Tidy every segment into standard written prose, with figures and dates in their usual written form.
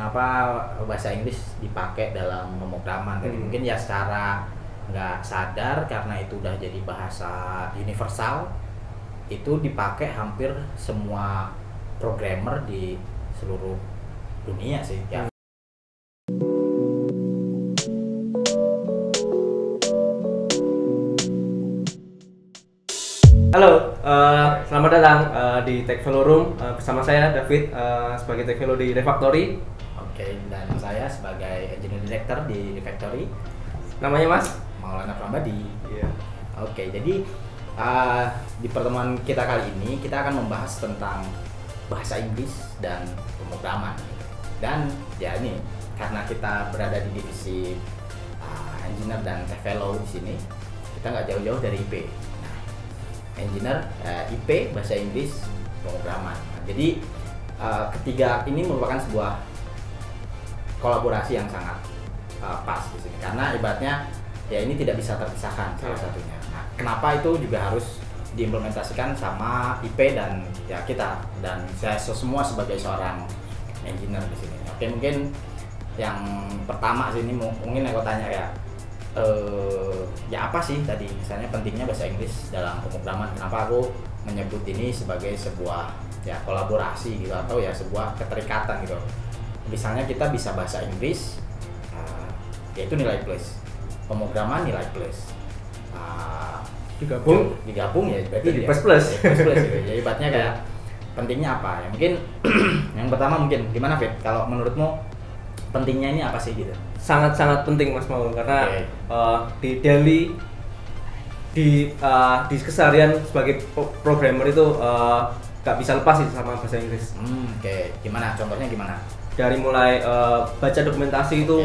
kenapa bahasa Inggris dipakai dalam pemrograman. Mungkin ya secara nggak sadar karena itu udah jadi bahasa universal, itu dipakai hampir semua programmer di seluruh dunia sih ya. Halo, selamat datang di Tech Fellow Room bersama saya David sebagai Tech Fellow di Refactory. Oke, dan saya sebagai Engineer Director di Refactory. Namanya Mas? Maulana Prambadi. Iya. Oke, jadi di pertemuan kita kali ini kita akan membahas tentang bahasa Inggris dan pemrograman. Dan ya ini karena kita berada di divisi Engineer dan Tech Fellow di sini, kita nggak jauh-jauh dari IP. Engineer, IP, bahasa Inggris, pemrograman. Jadi ketiga ini merupakan sebuah kolaborasi yang sangat pas di sini karena ibaratnya ya ini tidak bisa terpisahkan salah satunya. Nah, kenapa itu juga harus diimplementasikan sama IP dan ya kita dan saya semua sebagai seorang engineer di sini. Oke, mungkin yang pertama sih ini mungkin aku tanya ya. Ya apa sih tadi misalnya pentingnya bahasa Inggris dalam pemrograman, kenapa aku menyebut ini sebagai sebuah ya kolaborasi gitu atau ya sebuah keterikatan gitu. Misalnya kita bisa bahasa Inggris yaitu nilai plus, pemrograman nilai plus, digabung ya berarti jadi plus gitu. Jadi ibaratnya kayak pentingnya apa ya, mungkin yang pertama mungkin gimana Fit, kalau menurutmu pentingnya ini apa sih gitu? Sangat-sangat penting Mas Maul karena di daily di keseharian sebagai programmer itu nggak bisa lepas sih sama bahasa Inggris. Oke. Gimana contohnya gimana? Dari mulai baca dokumentasi itu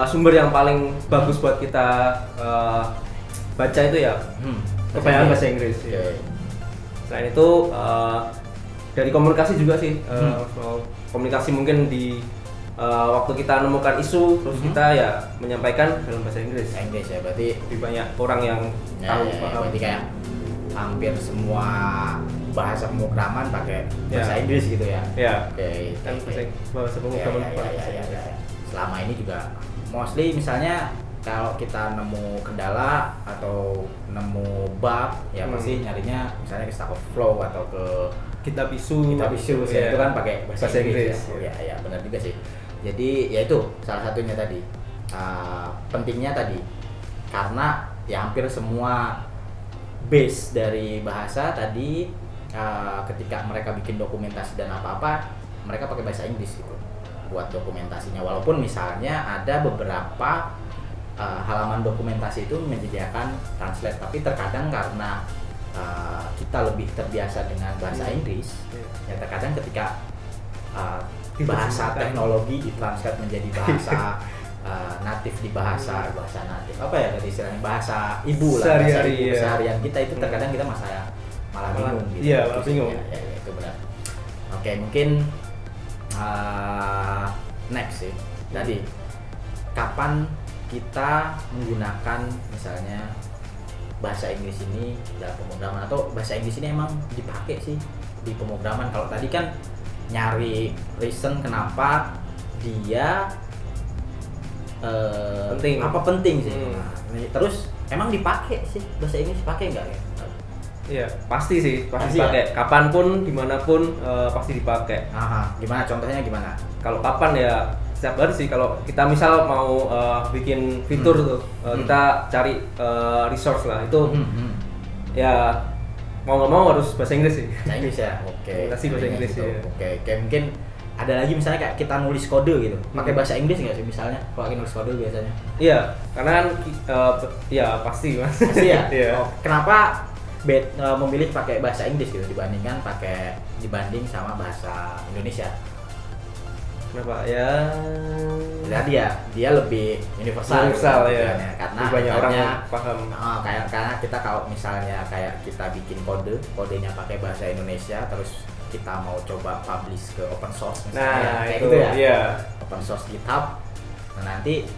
sumber yang paling bagus buat kita baca itu ya kebanyakan bahasa Inggris. Ya. Selain itu dari komunikasi juga sih, komunikasi mungkin di waktu kita menemukan isu terus kita ya menyampaikan dalam bahasa Inggris. Inggris ya, berarti lebih banyak orang yang tahu paham. Berarti kayak hampir semua bahasa pemrograman pakai bahasa Inggris gitu ya. Ya. Oke. Kan bahasa pemrograman. Ya. Selama ini juga mostly misalnya kalau kita nemu kendala atau nemu bug ya pasti nyarinya misalnya ke Stack Overflow atau ke GitHub Issue ya, itu kan pakai bahasa Inggris. Ya, benar juga sih. Jadi ya itu salah satunya tadi pentingnya tadi karena ya hampir semua base dari bahasa tadi ketika mereka bikin dokumentasi dan apa-apa mereka pakai bahasa Inggris gitu buat dokumentasinya, walaupun misalnya ada beberapa halaman dokumentasi itu menyediakan translate, tapi terkadang karena kita lebih terbiasa dengan bahasa Inggris ya terkadang ketika bahasa teknologi ditranslate menjadi bahasa natif di bahasa natif apa ya tadi istilahnya bahasa ibu lah, seharian kita itu terkadang kita malah bingung gitu. Iya, malah bingung. Ya, itu benar. Oke, mungkin next sih tadi kapan kita menggunakan misalnya bahasa Inggris ini dalam pemrograman atau bahasa Inggris ini emang dipakai sih di pemrograman. Kalau tadi kan nyari reason kenapa dia penting sih. Terus emang dipakai sih bahasa Inggris, pakai nggak ya? Iya, pasti dipakai. Ya? Kapanpun, dimanapun pasti dipakai. Gimana contohnya gimana? Kalau kapan ya setiap hari sih. Kalau kita misal mau bikin fitur tuh, kita cari resource lah itu. Ya mau nggak mau harus bahasa Inggris sih. Bahasa Inggris ya. Oke. Kasih bahasa Inggris gitu. Ya. Oke. Kayak mungkin ada lagi misalnya kayak kita nulis kode gitu. Pakai bahasa Inggris nggak sih misalnya? Kalau nulis kode biasanya. Iya, karena kan ya pasti Mas. Pasti ya. Iya. Kenapa memilih pakai bahasa Inggris gitu dibanding sama bahasa Indonesia? Kenapa ya? Jadi dia lebih universal ya. Karena banyak orang yang paham. Karena kita kalau misalnya kayak kita bikin kodenya pakai bahasa Indonesia terus kita mau coba publish ke open source misalnya kayak itu, gitu ya. Iya. Open source GitHub. Nah, nanti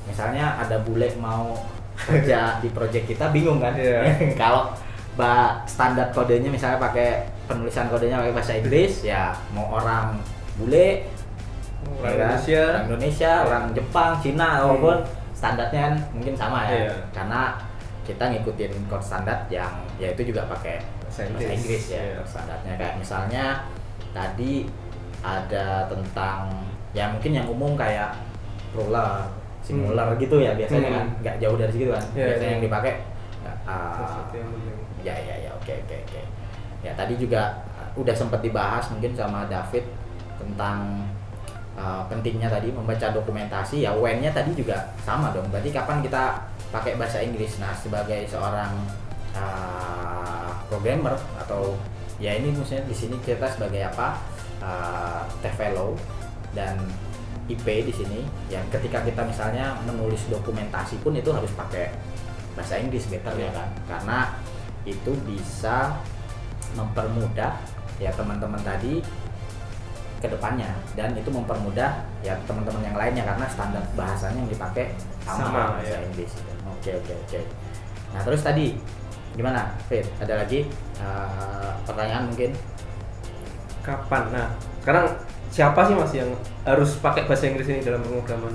misalnya ada bule mau kerja di project kita bingung kan? Kalau standar kodenya misalnya pakai penulisan kodenya pakai bahasa Inggris ya mau orang bule orang ya kan? Indonesia, orang Indonesia, orang Jepang, Cina, walaupun standarnya kan mungkin sama ya, karena kita ngikutin code standar yang ya itu juga pakai bahasa Inggris ya, code standarnya. Kayak misalnya tadi ada tentang ya mungkin yang umum kayak ruler, simuler gitu ya biasanya kan, nggak jauh dari situ kan, biasanya yang dipakai ya oke. Ya tadi juga udah sempat dibahas mungkin sama David tentang pentingnya tadi membaca dokumentasi. Ya when-nya tadi juga sama dong, berarti kapan kita pakai bahasa Inggris. Nah sebagai seorang programmer atau ya ini maksudnya di sini kita sebagai apa, tech fellow dan IP di sini, yang ketika kita misalnya menulis dokumentasi pun itu harus pakai bahasa Inggris better ya kan, karena itu bisa mempermudah ya teman-teman tadi ke depannya, dan itu mempermudah ya teman-teman yang lainnya karena standar bahasanya yang dipakai sama bahasa Inggris. Oke. Nah terus tadi gimana, Fit? Ada lagi pertanyaan mungkin? Kapan? Nah sekarang siapa sih Mas yang harus pakai bahasa Inggris ini dalam pemrograman?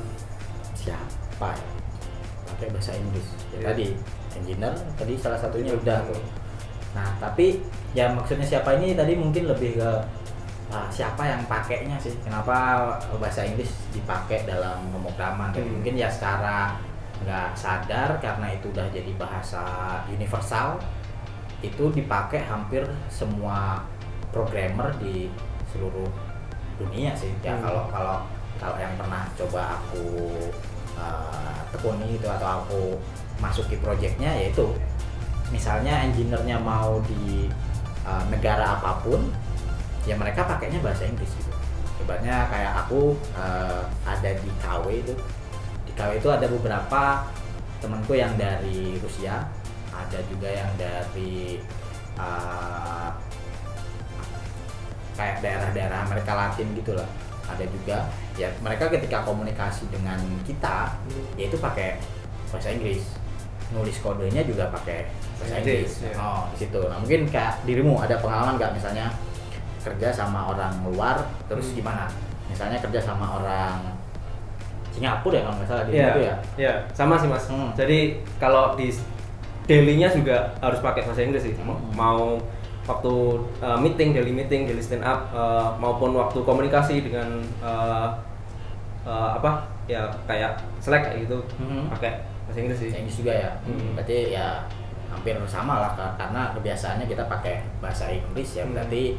Siapa ya? Pakai bahasa Inggris. Ya tadi engineer tadi salah satunya udah tuh. Nah, tapi ya maksudnya siapa ini tadi mungkin lebih ke siapa yang pakainya sih? Kenapa bahasa Inggris dipakai dalam pemrograman? Mungkin ya secara nggak sadar karena itu udah jadi bahasa universal, itu dipakai hampir semua programmer di seluruh dunia sih. Ya kalau yang pernah coba aku tekuni itu atau aku masuki projectnya, yaitu misalnya engineer-nya mau di negara apapun ya mereka pakainya bahasa Inggris gitu. Ibaratnya kayak aku ada di KW itu. Di KW itu ada beberapa temanku yang dari Rusia, ada juga yang dari kayak daerah-daerah Amerika Latin gitulah. Ada juga ya mereka ketika komunikasi dengan kita yaitu pakai bahasa Inggris. Nulis kodenya juga pakai bahasa Inggris. Oh, di situ. Nah, mungkin kayak dirimu ada pengalaman nggak misalnya kerja sama orang luar terus gimana? Misalnya kerja sama orang Singapura ya kalau nggak salah di itu ya. Iya, sama sih Mas. Jadi kalau di daily-nya juga harus pakai bahasa Inggris sih. Mau waktu daily meeting, daily stand up, maupun waktu komunikasi dengan kayak Slack kayak gitu, pakai bahasa Inggris sih. Inggris juga ya. Berarti ya hampir sama lah karena kebiasaannya kita pakai bahasa Inggris ya. Berarti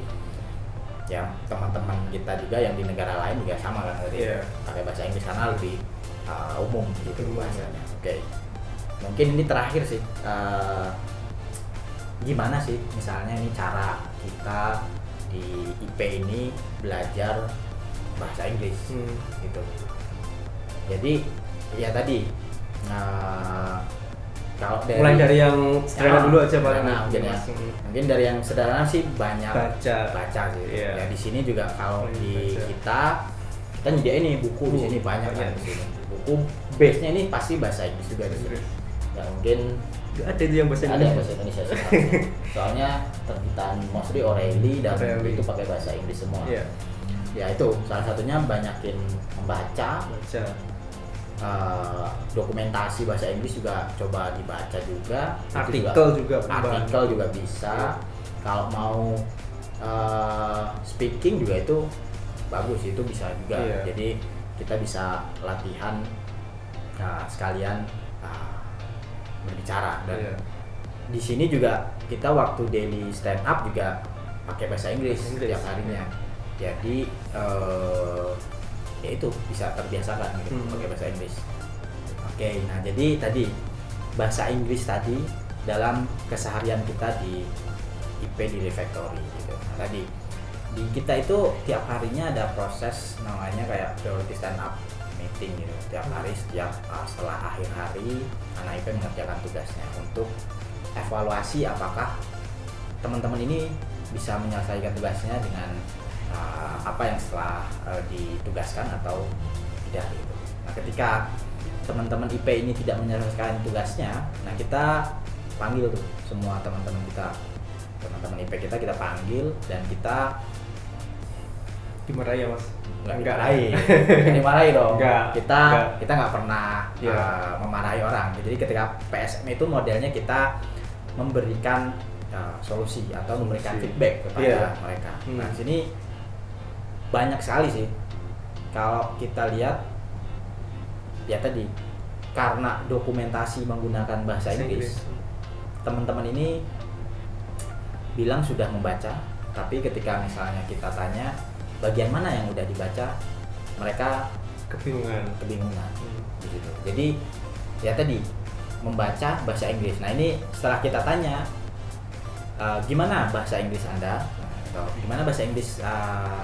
ya teman-teman kita juga yang di negara lain juga sama kan, berarti pakai bahasa Inggris karena lebih umum gitu bahasanya. Oke. Mungkin ini terakhir sih. Gimana sih misalnya ini cara kita di IP ini belajar bahasa Inggris gitu. Jadi ya tadi kalau mulai dari yang sederhana dulu aja paling. Mungkin dari yang sederhana sih banyak baca sih. Ya di sini juga kalau di kita nyediain ini buku di sini banyak kan di sini. Buku base-nya ini pasti bahasa Inggris juga di sini. Ya mungkin ada itu yang bahasa Indonesia soalnya terbitan mostly O'Reilly dan itu pakai bahasa Inggris semua. Ya itu salah satunya banyakin membaca. Dokumentasi bahasa Inggris juga coba dibaca juga. Artikel juga bisa. Kalau mau speaking juga itu bagus, itu bisa juga. Jadi kita bisa latihan sekalian berbicara. Dan di sini juga kita waktu daily stand up juga pakai bahasa Inggris setiap harinya. Jadi ya itu bisa terbiasakan gitu pakai bahasa Inggris. Oke, nah jadi tadi bahasa Inggris tadi dalam keseharian kita di IP di Refactory gitu. Nah, tadi di kita itu tiap harinya ada proses namanya kayak priority stand up meeting gitu. Tiap hari setelah akhir hari anak IP mengerjakan tugasnya untuk evaluasi apakah teman-teman ini bisa menyelesaikan tugasnya dengan apa yang setelah ditugaskan atau tidak gitu. Nah, ketika teman-teman IP ini tidak menyelesaikan tugasnya, nah kita panggil tuh semua teman-teman IP kita panggil dan kita dimarahi ya mas? Enggak lain. Dimarahi dong. Enggak. Kita nggak pernah memarahi orang. Jadi ketika PSM itu modelnya kita memberikan solusi atau memberikan feedback kepada mereka. Nah, sini banyak sekali sih. Kalau kita lihat ya tadi karena dokumentasi menggunakan bahasa Inggris. Teman-teman ini bilang sudah membaca, tapi ketika misalnya kita tanya bagian mana yang udah dibaca, mereka kebingungan. Gitu. Jadi ya tadi membaca bahasa Inggris. Nah ini setelah kita tanya gimana bahasa Inggris Anda, atau gimana bahasa Inggris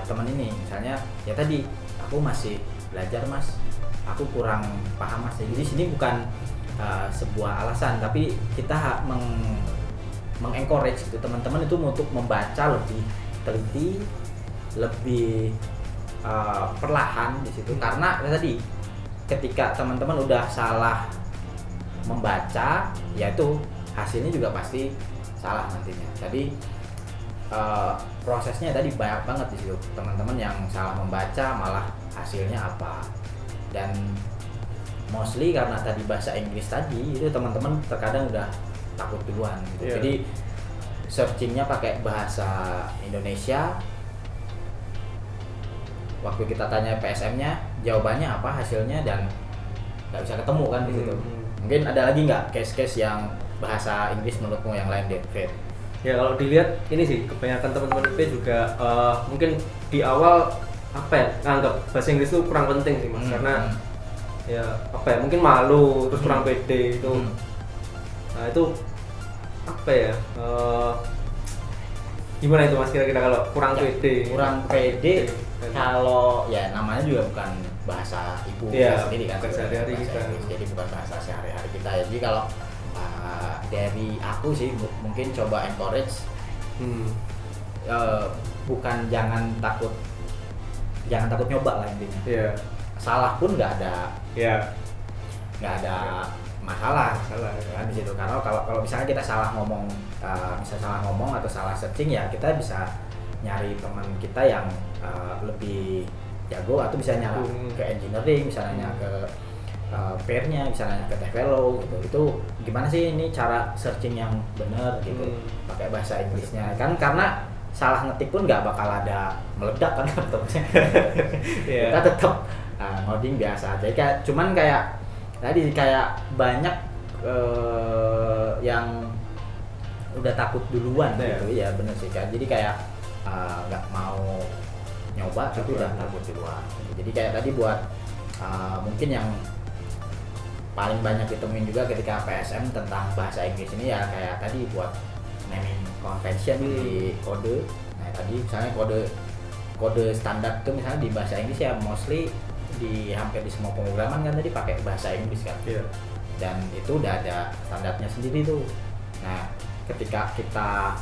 teman ini, misalnya ya tadi aku masih belajar mas, aku kurang paham mas. Jadi sini bukan sebuah alasan, tapi kita mengencourage gitu teman-teman itu untuk membaca lebih teliti, lebih perlahan di situ. Karena tadi ketika teman-teman udah salah membaca, ya itu hasilnya juga pasti salah nantinya. Jadi prosesnya tadi banyak banget di situ. Teman-teman yang salah membaca malah hasilnya apa. Dan mostly karena tadi bahasa Inggris tadi itu teman-teman terkadang udah takut duluan gitu. Jadi searchingnya pakai bahasa Indonesia. Waktu kita tanya PSM-nya jawabannya apa, hasilnya, dan nggak bisa ketemu kan di situ. Mungkin ada lagi nggak case-case yang bahasa Inggris menurutmu yang lain deh, Fred? Ya kalau dilihat ini sih kebanyakan teman-teman IP juga mungkin di awal apa ya nganggap bahasa Inggris itu kurang penting sih mas, karena ya apa ya mungkin malu terus kurang pede itu. Nah itu apa ya gimana itu mas kira-kira kalau kurang pede? Kurang pede kalau ya namanya juga bukan bahasa ibu kita sendiri kan, sehari-hari kita. Jadi bukan bahasa sehari-hari kita ya. Jadi kalau dari aku sih mungkin coba encourage bukan jangan takut nyoba lah intinya. Salah pun nggak ada masalah kan di situ. Karena kalau misalnya kita salah ngomong atau salah searching, ya kita bisa nyari teman kita yang lebih jago, atau bisa nyari ke engineering, bisa nanya ke pair-nya, bisa nanya ke TVLO gitu. Itu gimana sih ini cara searching yang benar gitu, pakai bahasa Inggrisnya kan, karena salah ngetik pun nggak bakal ada meledak kan laptopnya. Kita tetap ngoding biasa aja. Cuman kayak tadi kayak banyak yang udah takut duluan gitu ya, bener sih kan. Jadi kayak nggak mau nyoba tapi udah takut duluan. Jadi kayak tadi buat mungkin yang paling banyak ditemuin juga ketika PSM tentang bahasa Inggris ini ya kayak tadi buat naming convention di kode. Nah tadi misalnya kode standar itu misalnya di bahasa Inggris ya mostly di hampir di semua pemrograman kan tadi pakai bahasa Inggris kan. Dan itu udah ada standarnya sendiri tuh. Nah ketika kita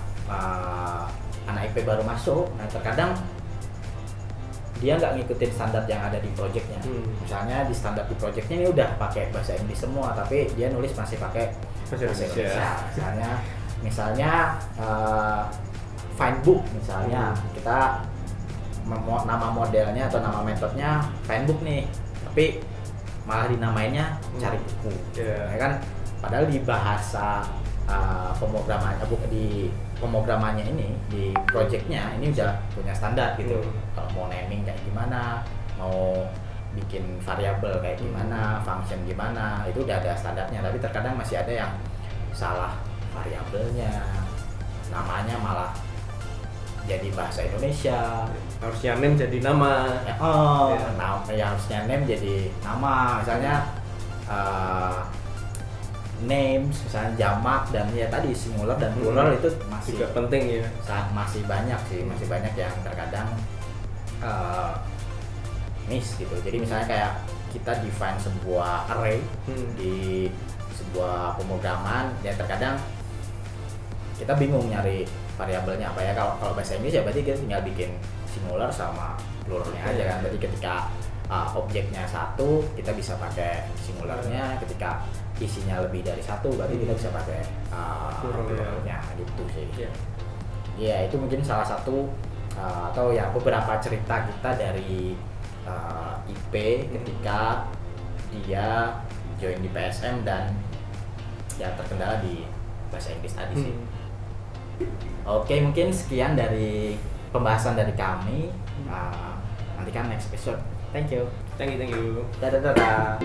anak IP baru masuk, nah terkadang dia nggak ngikutin standar yang ada di projectnya. Misalnya di standar di projectnya ini udah pakai bahasa Inggris semua, tapi dia nulis masih pakai bahasa Indonesia. Misalnya find book misalnya, kita nama modelnya atau nama metodenya find book nih, tapi malah dinamainnya cari buku. Ya kan, padahal di bahasa pemrogramannya ini di projectnya ini udah punya standar gitu. Kalau mau naming kayak gimana, mau bikin variabel kayak gimana, function gimana, itu udah ada standarnya. Tapi terkadang masih ada yang salah variabelnya, namanya malah jadi bahasa Indonesia, harusnya name jadi nama. Harusnya name jadi nama, misalnya names misalnya jamak, dan ya tadi singular dan plural itu masih juga penting ya. Masih banyak sih, masih banyak yang terkadang miss gitu. Jadi misalnya kayak kita define sebuah array di sebuah pemrograman, ya terkadang kita bingung nyari variabelnya apa ya. Kalau bahasa Inggris ya berarti kita tinggal bikin singular sama pluralnya aja kan. Jadi ketika objeknya satu kita bisa pakai singularnya, ketika isinya lebih dari satu berarti kita bisa pakai pluralnya gitu sih. Ya itu mungkin salah satu atau ya beberapa cerita kita dari IP ketika dia join di PSM dan ya terkendala di bahasa Inggris tadi sih. Oke, mungkin sekian dari pembahasan dari kami. Nantikan next episode. Thank you. Thank you. Dadah.